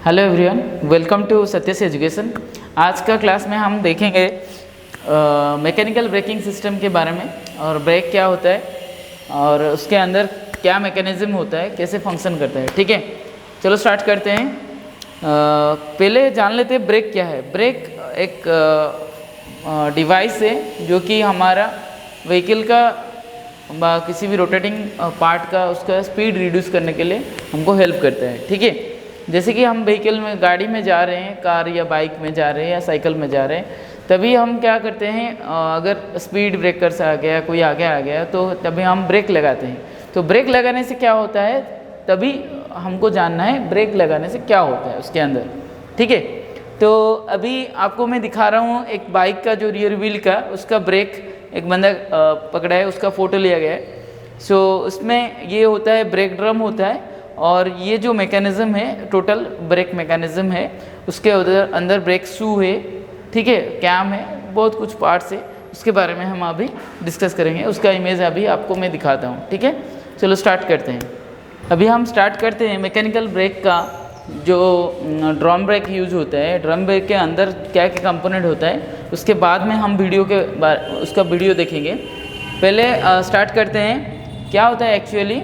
Hello everyone, welcome to Satyas education. आज का class में हम देखेंगे मैकेनिकल ब्रेकिंग सिस्टम के बारे में और ब्रेक क्या होता है और उसके अंदर क्या मैकेनिज्म होता है, कैसे फंक्शन करता है। ठीक है, चलो स्टार्ट करते हैं। पहले जान लेते हैं ब्रेक क्या है। ब्रेक एक डिवाइस है जो कि हमारा व्हीकल का किसी भी रोटेटिंग पार्ट का उसका स्पीड रिड्यूस करने के लिए हमको हेल्प करता है। ठीक है, जैसे कि हम व्हीकल में गाड़ी में जा रहे हैं, कार या बाइक में जा रहे हैं या साइकिल में जा रहे हैं, तभी हम क्या करते हैं, अगर स्पीड ब्रेकर से आ गया, कोई आगे आ गया तो तभी हम ब्रेक लगाते हैं। तो ब्रेक लगाने से क्या होता है, तभी हमको जानना है ब्रेक लगाने से क्या होता है उसके अंदर। ठीक है, तो अभी आपको मैं दिखा रहा हूँ एक बाइक का जो रियर व्हील का उसका ब्रेक एक बंदा पकड़ा है, उसका फ़ोटो लिया गया है। सो उसमें ये होता है ब्रेक ड्रम होता है और ये जो मैकेनिज़्म है टोटल ब्रेक मैकेनिज़्म है, उसके अंदर ब्रेक शू है, ठीक है, कैम है, बहुत कुछ पार्ट्स है, उसके बारे में हम अभी डिस्कस करेंगे। उसका इमेज अभी आपको मैं दिखाता हूँ। ठीक है, चलो स्टार्ट करते हैं। अभी हम स्टार्ट करते हैं मैकेनिकल ब्रेक का। जो ड्रम ब्रेक यूज होता है, ड्रम ब्रेक के अंदर क्या क्या कंपोनेंट होता है उसके बाद में हम उसका वीडियो देखेंगे। पहले स्टार्ट करते हैं क्या होता है एक्चुअली।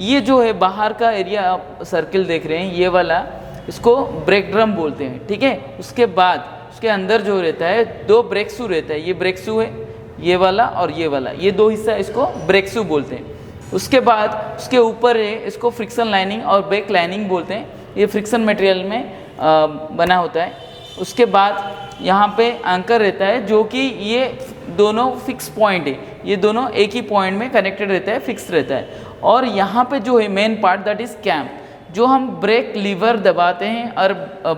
ये जो है बाहर का एरिया आप सर्किल देख रहे हैं, ये वाला, इसको ब्रेक ड्रम बोलते हैं। ठीक है, उसके बाद उसके अंदर जो रहता है दो ब्रेक शू रहता है, ये ब्रेक शू है, ये वाला और ये वाला, ये दो हिस्सा इसको ब्रेक शू बोलते हैं। उसके बाद उसके ऊपर है, इसको फ्रिक्शन लाइनिंग और ब्रेक लाइनिंग बोलते हैं, ये फ्रिक्शन मटेरियल में बना होता है। उसके बाद यहाँ पे एंकर रहता है जो कि ये दोनों फिक्स पॉइंट है, ये दोनों एक ही पॉइंट में कनेक्टेड रहता है, फिक्स रहता है। और यहाँ पे जो है main part that is cam, जो हम ब्रेक लीवर दबाते हैं और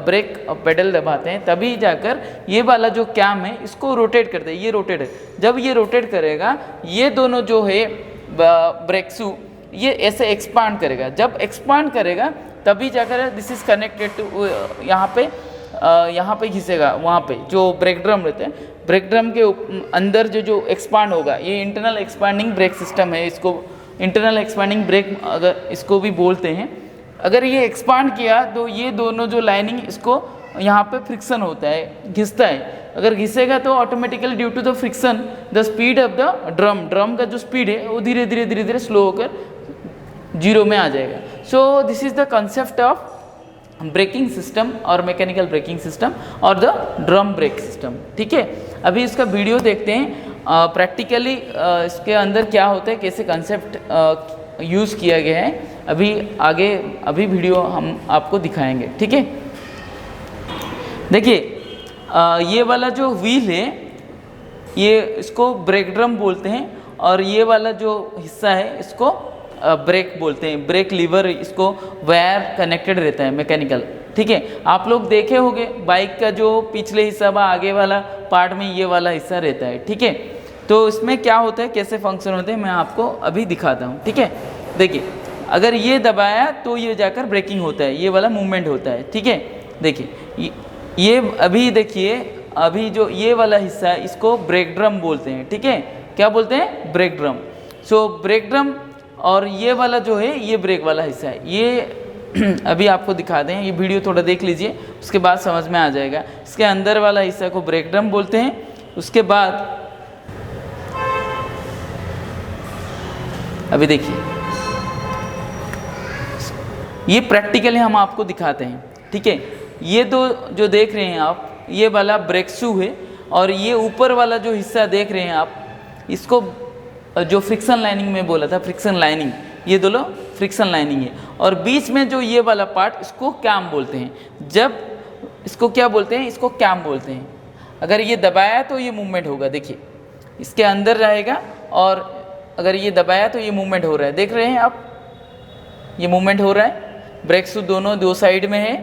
ब्रेक पेडल दबाते हैं तभी जाकर ये वाला जो कैम है इसको रोटेट करते हैं, ये रोटेट है। जब ये रोटेट करेगा ये दोनों जो है ब्रेक शू ये ऐसे एक्सपांड करेगा, जब एक्सपांड करेगा तभी जाकर दिस इज़ कनेक्टेड टू यहाँ पे घिसेगा, वहाँ पे जो ब्रेक ड्रम रहते हैं, ब्रेक ड्रम के अंदर जो एक्सपांड होगा, ये इंटरनल एक्सपांडिंग ब्रेक सिस्टम है, इसको इंटरनल एक्सपांडिंग ब्रेक अगर इसको भी बोलते हैं। अगर ये एक्सपांड किया तो ये दोनों जो लाइनिंग इसको यहाँ पे फ्रिक्शन होता है, घिसता है। अगर घिसेगा तो automatically due to the friction the speed of the drum का जो स्पीड है वो धीरे धीरे स्लो होकर जीरो में आ जाएगा। So this is the concept of braking system और मैकेनिकल ब्रेकिंग सिस्टम और द ड्रम ब्रेक सिस्टम। ठीक है, अभी इसका वीडियो देखते हैं प्रैक्टिकली इसके अंदर क्या होता है, कैसे कंसेप्ट यूज़ किया गया है। अभी वीडियो हम आपको दिखाएंगे। ठीक है, देखिए ये वाला जो व्हील है ये इसको ब्रेक ड्रम बोलते हैं और ये वाला जो हिस्सा है इसको ब्रेक बोलते हैं, ब्रेक लीवर, इसको वायर कनेक्टेड रहता है मैकेनिकल। ठीक है, आप लोग देखे होंगे बाइक का जो पिछले हिस्सा बा आगे वाला पार्ट में ये वाला हिस्सा रहता है। ठीक है, तो इसमें क्या होता है, कैसे फंक्शन होते हैं मैं आपको अभी दिखाता हूँ। ठीक है, देखिए अगर ये दबाया तो ये जाकर ब्रेकिंग होता है, ये वाला मूवमेंट होता है। ठीक है, देखिए ये अभी देखिए, अभी जो ये वाला हिस्सा है इसको ब्रेक ड्रम बोलते हैं। ठीक है, क्या बोलते हैं, break drum. So break drum और ये वाला जो है ये ब्रेक वाला हिस्सा है, ये अभी आपको दिखा दें, ये वीडियो थोड़ा देख लीजिए, उसके बाद समझ में आ जाएगा। इसके अंदर वाला हिस्सा को ब्रेक ड्रम बोलते हैं। उसके बाद अभी देखिए ये प्रैक्टिकली हम आपको दिखाते हैं। ठीक है, ये दो जो देख रहे हैं आप, ये वाला ब्रेक शू है और ये ऊपर वाला जो हिस्सा देख रहे हैं आप, इसको जो फ्रिक्शन लाइनिंग में बोला था, फ्रिक्शन लाइनिंग, ये दोनों फ्रिक्शन लाइनिंग है। और बीच में जो ये वाला पार्ट इसको कैम बोलते हैं। जब इसको क्या बोलते हैं, इसको कैम बोलते हैं। अगर ये दबाया तो ये मूवमेंट होगा, देखिए इसके अंदर रहेगा और अगर ये दबाया तो ये मूवमेंट हो रहा है, देख रहे हैं आप, ये मूवमेंट हो रहा है। ब्रेक शू दोनों दो साइड में है,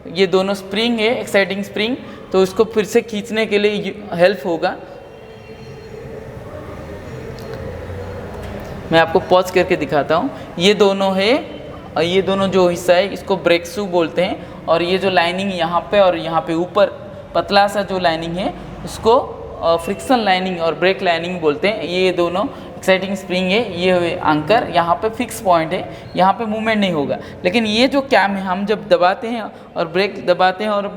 ये दोनों स्प्रिंग है, एक्साइटिंग स्प्रिंग, तो इसको फिर से खींचने के लिए हेल्प होगा। मैं आपको पॉज करके दिखाता हूँ। ये दोनों है और ये दोनों जो हिस्सा है इसको ब्रेक शू बोलते हैं और ये जो लाइनिंग यहाँ पे और यहाँ पे ऊपर पतला सा जो लाइनिंग है उसको फ्रिक्शन लाइनिंग और ब्रेक लाइनिंग बोलते हैं। ये दोनों एक्साइटिंग स्प्रिंग है, ये एंकर, यहाँ पे फिक्स पॉइंट है, यहाँ पे मूवमेंट नहीं होगा। लेकिन ये जो कैम है, हम जब दबाते हैं और ब्रेक दबाते हैं और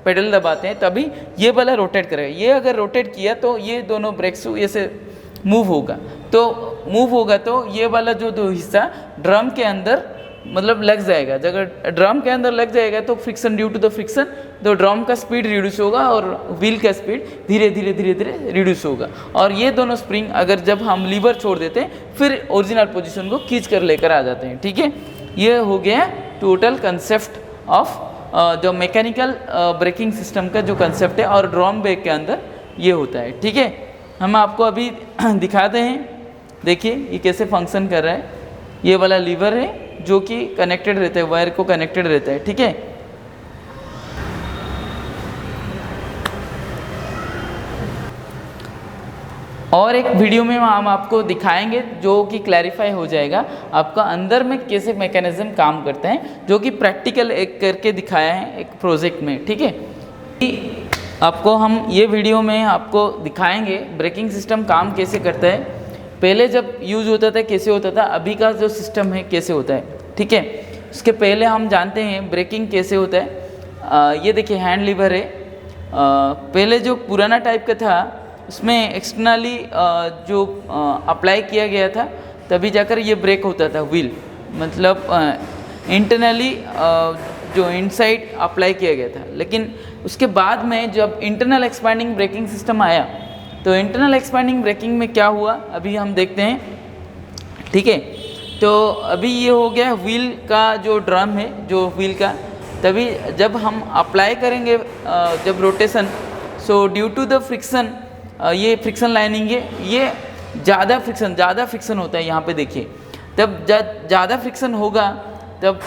पेडल दबाते हैं तभी ये वाला रोटेट करेगा। ये अगर रोटेट किया तो ये दोनों ब्रेक्स ऐसे मूव होगा, तो ये वाला जो दो हिस्सा ड्रम के अंदर मतलब लग जाएगा। अगर ड्रम के अंदर लग जाएगा तो friction, due to the friction तो ड्रम का स्पीड रिड्यूस होगा और व्हील का स्पीड धीरे धीरे रिड्यूस होगा। और ये दोनों स्प्रिंग अगर जब हम लीवर छोड़ देते हैं फिर ओरिजिनल पोजीशन को खींच कर लेकर आ जाते हैं। ठीक है, ये हो गया टोटल कंसेप्ट ऑफ जो मैकेनिकल ब्रेकिंग सिस्टम का जो कंसेप्ट है और ड्रम ब्रेक के अंदर ये होता है। ठीक है, हम आपको अभी दिखाते हैं, देखिए ये कैसे फंक्शन कर रहा है। ये वाला लीवर है जो कि कनेक्टेड रहता है, वायर को कनेक्टेड रहता है। ठीक है, और एक वीडियो में हम आपको दिखाएंगे जो कि क्लैरिफाई हो जाएगा आपका अंदर में कैसे मैकेनिज्म काम करता है, जो कि प्रैक्टिकल एक करके दिखाया है एक प्रोजेक्ट में। ठीक है, आपको हम ये वीडियो में आपको दिखाएंगे ब्रेकिंग सिस्टम काम कैसे करता है, पहले जब यूज़ होता था कैसे होता था, अभी का जो सिस्टम है कैसे होता है। ठीक है, उसके पहले हम जानते हैं ब्रेकिंग कैसे होता है। ये देखिए हैंड लीवर है। पहले जो पुराना टाइप का था उसमें एक्सटर्नली जो अप्लाई किया गया था तभी जाकर ये ब्रेक होता था व्हील, मतलब इंटरनली जो इनसाइड अप्लाई किया गया था। लेकिन उसके बाद में जब इंटरनल एक्सपैंडिंग ब्रेकिंग सिस्टम आया तो इंटरनल एक्सपैंडिंग ब्रेकिंग में क्या हुआ अभी हम देखते हैं। ठीक है, तो अभी ये हो गया व्हील का जो ड्रम है, जो व्हील का, तभी जब हम अप्लाई करेंगे जब rotation, so due to the friction, ये फ्रिक्शन लाइनिंग है, ये ज़्यादा फ्रिक्शन होता है। यहाँ पे देखिए, तब ज़्यादा फ्रिक्शन होगा तब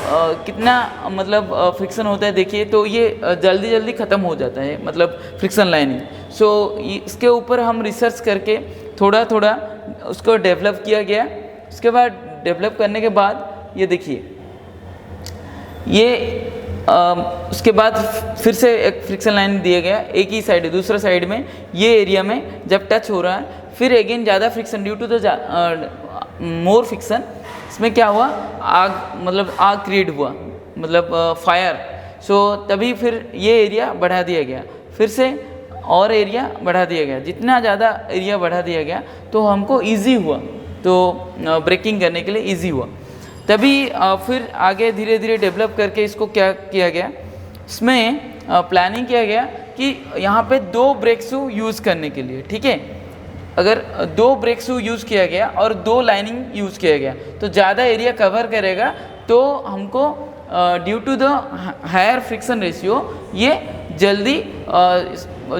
कितना मतलब फ्रिक्शन होता है देखिए, तो ये जल्दी ख़त्म हो जाता है, मतलब फ्रिक्शन लाइनिंग। सो इसके ऊपर हम रिसर्च करके थोड़ा उसको डेवलप किया गया। उसके बाद डेवलप करने के बाद ये देखिए, ये उसके बाद फिर से एक फ्रिक्शन लाइन दिया गया, एक ही साइड है, दूसरा साइड में ये एरिया में जब टच हो रहा है फिर अगेन ज़्यादा friction, due to the more friction, इसमें क्या हुआ, आग क्रिएट हुआ, मतलब फायर। सो तभी फिर ये एरिया बढ़ा दिया गया, फिर से और एरिया बढ़ा दिया गया। जितना ज़्यादा एरिया बढ़ा दिया गया तो हमको इजी हुआ, तो ब्रेकिंग करने के लिए इजी हुआ। तभी फिर आगे धीरे धीरे डेवलप करके इसको क्या किया गया, इसमें प्लानिंग किया गया कि यहाँ पे 2 ब्रेक शू यूज़ करने के लिए। ठीक है, अगर 2 ब्रेक शू यूज़ किया गया और 2 लाइनिंग यूज़ किया गया तो ज़्यादा एरिया कवर करेगा, तो हमको due to the higher friction ratio ये जल्दी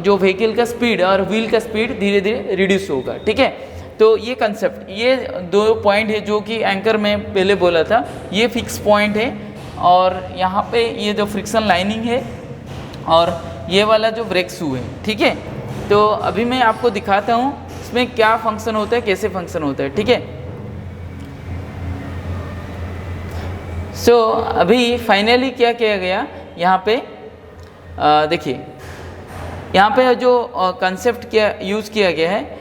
जो व्हीकल का स्पीड और व्हील का स्पीड धीरे धीरे रिड्यूस होगा। ठीक है, तो ये कंसेप्ट, ये 2 पॉइंट है जो कि एंकर में पहले बोला था, ये फिक्स पॉइंट है और यहाँ पे ये जो फ्रिक्शन लाइनिंग है और ये वाला जो ब्रेक शू है। ठीक है, तो अभी मैं आपको दिखाता हूँ इसमें क्या फंक्शन होता है, कैसे फंक्शन होता है। ठीक है, सो अभी फाइनली क्या किया गया यहाँ पे, देखिए यहाँ पे जो कंसेप्ट क्या यूज़ किया गया है,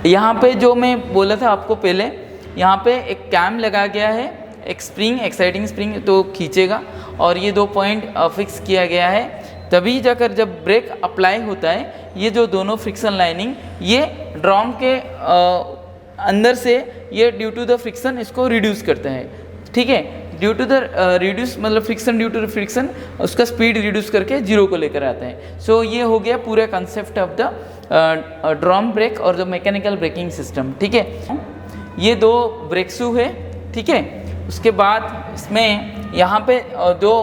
यहाँ पे जो मैं बोला था आपको पहले, यहाँ पे एक कैम लगा गया है, एक स्प्रिंग, एक्साइटिंग स्प्रिंग तो खींचेगा और ये 2 पॉइंट फिक्स किया गया है। तभी जाकर जब ब्रेक अप्लाई होता है, ये जो दोनों फ्रिक्शन लाइनिंग ये ड्रम के अंदर से ये ड्यू टू द फ्रिक्शन इसको रिड्यूस करता है। ठीक है, ड्यू टू द रिड्यूस मतलब friction, due to the friction उसका स्पीड रिड्यूस करके 0 को लेकर आता है। सो ये हो गया पूरा concept of the drum brake और जो मैकेनिकल ब्रेकिंग सिस्टम। ठीक है, ये 2 ब्रेक शू है। ठीक है, उसके बाद इसमें यहाँ पे 2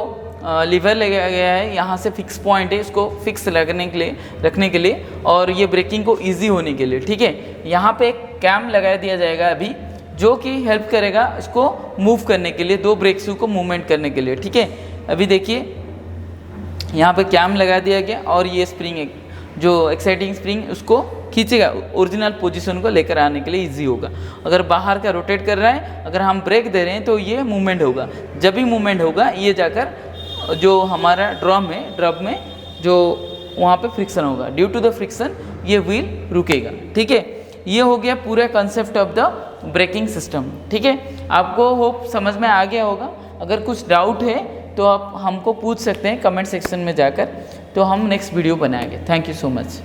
लीवर लगाया गया है, यहाँ से फिक्स पॉइंट है, इसको फिक्स रखने के लिए और ये ब्रेकिंग को इजी होने के लिए। ठीक है, यहाँ पे एक कैम लगा दिया जाएगा अभी, जो कि हेल्प करेगा इसको मूव करने के लिए, 2 ब्रेक शू को मूवमेंट करने के लिए। ठीक है, अभी देखिए यहाँ पे कैम लगा दिया गया और ये स्प्रिंग जो एक्साइटिंग स्प्रिंग उसको खींचेगा, ओरिजिनल पोजीशन को लेकर आने के लिए इजी होगा। अगर बाहर का रोटेट कर रहा है, अगर हम ब्रेक दे रहे हैं तो ये मूवमेंट होगा, जब भी मूवमेंट होगा ये जाकर जो हमारा ड्रम में जो वहाँ पे फ्रिक्शन होगा, ड्यू टू द फ्रिक्शन ये व्हील रुकेगा। ठीक है, ये हो गया पूरा concept of the braking system. ठीक है, आपको होप समझ में आ गया होगा। अगर कुछ डाउट है तो आप हमको पूछ सकते हैं कमेंट सेक्शन में जाकर, तो हम नेक्स्ट वीडियो बनाएंगे। Thank you so much.